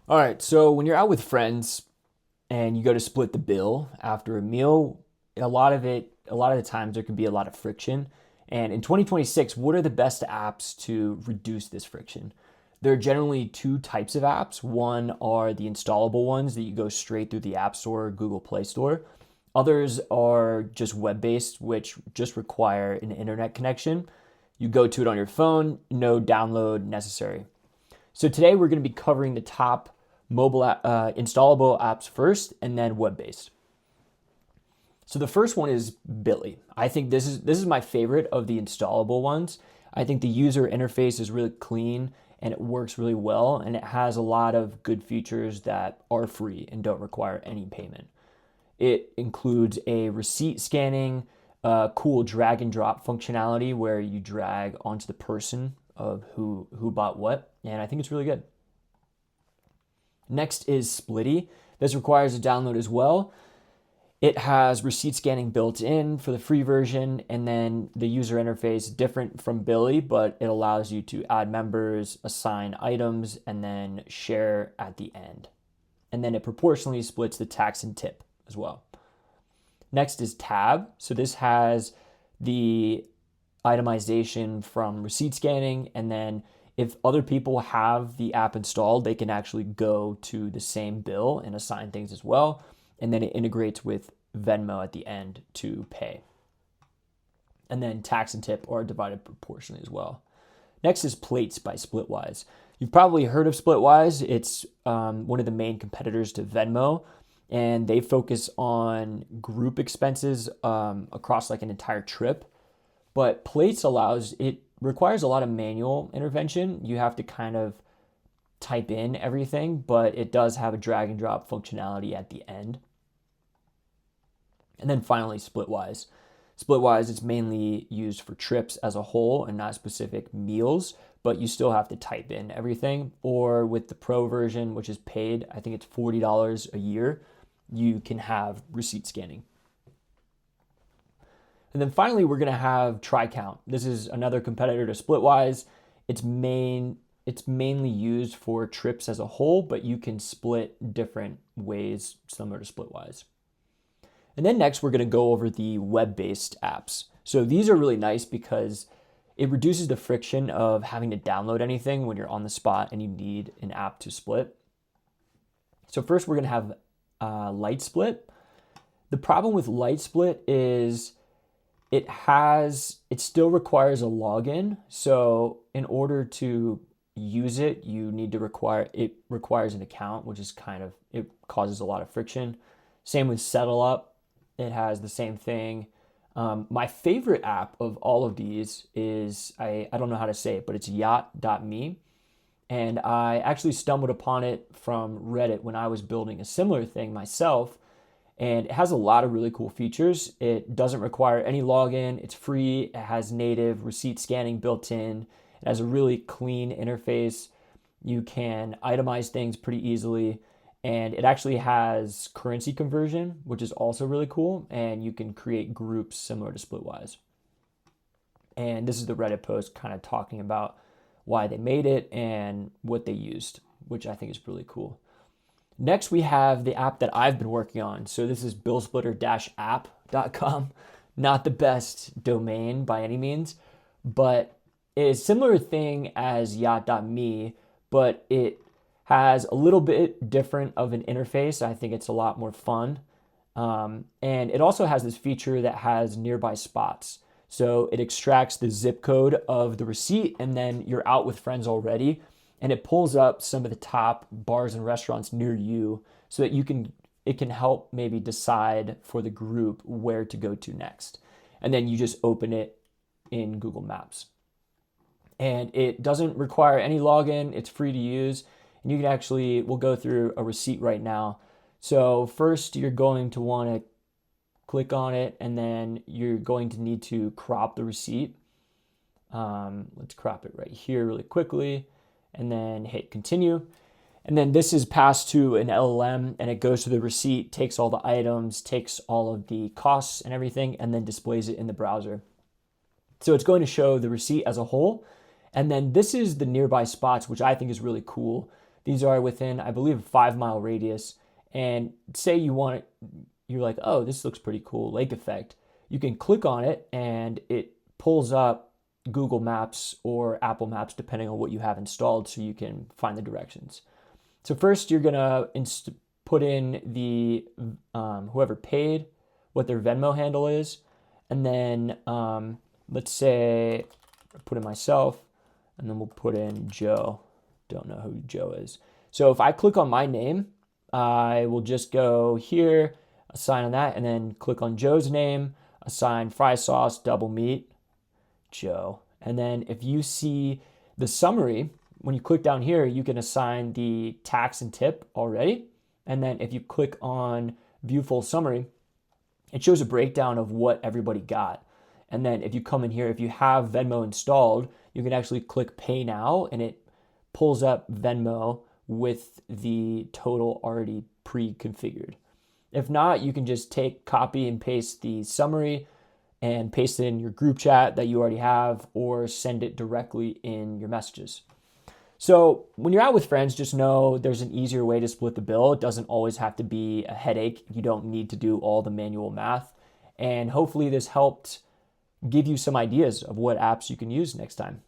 All right, so when you're out with friends and you go to split the bill after a meal, a lot of the times there can be a lot of friction. And in 2026, what are the best apps to reduce this friction? There are generally two types of apps. One are the installable ones that you go straight through the App Store or Google Play Store. Others are just web-based, which just require an internet connection. You go to it on your phone, no download necessary. So today we're going to be covering the top installable apps first, and then web-based. So the first one is Billy. I think this is my favorite of the installable ones. I think the user interface is really clean and it works really well, and it has a lot of good features that are free and don't require any payment. It includes a receipt scanning, cool drag and drop functionality where you drag onto the person of who bought what, and I think it's really good. Next is Splitty. This requires a download as well. It has receipt scanning built in for the free version, and then the user interface different from Billy, but it allows you to add members, assign items, and then share at the end. And then it proportionally splits the tax and tip as well. Next is Tab. So this has the itemization from receipt scanning, and then if other people have the app installed, they can actually go to the same bill and assign things as well. And then it integrates with Venmo at the end to pay. And then tax and tip are divided proportionally as well. Next is Plates by Splitwise. You've probably heard of Splitwise. It's one of the main competitors to Venmo, and they focus on group expenses across like an entire trip. But Plates requires a lot of manual intervention. You have to kind of type in everything, but it does have a drag and drop functionality at the end. And then finally, Splitwise. Splitwise is mainly used for trips as a whole and not specific meals, but you still have to type in everything. Or with the pro version, which is paid, I think it's $40 a year, you can have receipt scanning. And then finally, we're going to have Tricount. This is another competitor to Splitwise. It's mainly used for trips as a whole, but you can split different ways similar to Splitwise. And then next, we're going to go over the web-based apps. So these are really nice because it reduces the friction of having to download anything when you're on the spot and you need an app to split. So first, we're going to have LightSplit. The problem with LightSplit is it still requires a login. So in order to use it, it requires an account, which is it causes a lot of friction. Same with settleup. It has the same thing. My favorite app of all of these is, I don't know how to say it, but it's yacht.me. And I actually stumbled upon it from Reddit when I was building a similar thing myself. And it has a lot of really cool features. It doesn't require any login. It's free. It has native receipt scanning built in. It has a really clean interface. You can itemize things pretty easily. And it actually has currency conversion, which is also really cool. And you can create groups similar to Splitwise. And this is the Reddit post kind of talking about why they made it and what they used, which I think is really cool. Next, we have the app that I've been working on. So this is billsplitter-app.com. Not the best domain by any means, but it's a similar thing as yacht.me, but it has a little bit different of an interface. I think it's a lot more fun. And it also has this feature that has nearby spots. So it extracts the zip code of the receipt, and then you're out with friends already, and it pulls up some of the top bars and restaurants near you so that it can help maybe decide for the group where to go to next. And then you just open it in Google Maps. And it doesn't require any login. It's free to use. And you can we'll go through a receipt right now. So first you're going to want to click on it, and then you're going to need to crop the receipt. Let's crop it right here really quickly, and then hit continue. And then this is passed to an LLM, and it goes to the receipt, takes all the items, takes all of the costs and everything, and then displays it in the browser. So it's going to show the receipt as a whole. And then this is the nearby spots, which I think is really cool These are within, I believe, a 5-mile radius. And say you're like, oh, this looks pretty cool, lake effect. You can click on it and it pulls up Google Maps or Apple Maps, depending on what you have installed, so you can find the directions. So first you're gonna put in the whoever paid, what their Venmo handle is, and then let's say I put in myself, and then we'll put in Joe. Don't know who Joe is. So if I click on my name, I will just go here, assign on that, and then click on Joe's name, assign fry sauce, double meat, Joe. And then if you see the summary, when you click down here, you can assign the tax and tip already. And then if you click on view full summary, it shows a breakdown of what everybody got. And then if you come in here, if you have Venmo installed, you can actually click pay now and it pulls up Venmo with the total already pre-configured. If not, you can just copy and paste the summary and paste it in your group chat that you already have, or send it directly in your messages. So when you're out with friends, just know there's an easier way to split the bill. It doesn't always have to be a headache. You don't need to do all the manual math. And hopefully this helped give you some ideas of what apps you can use next time.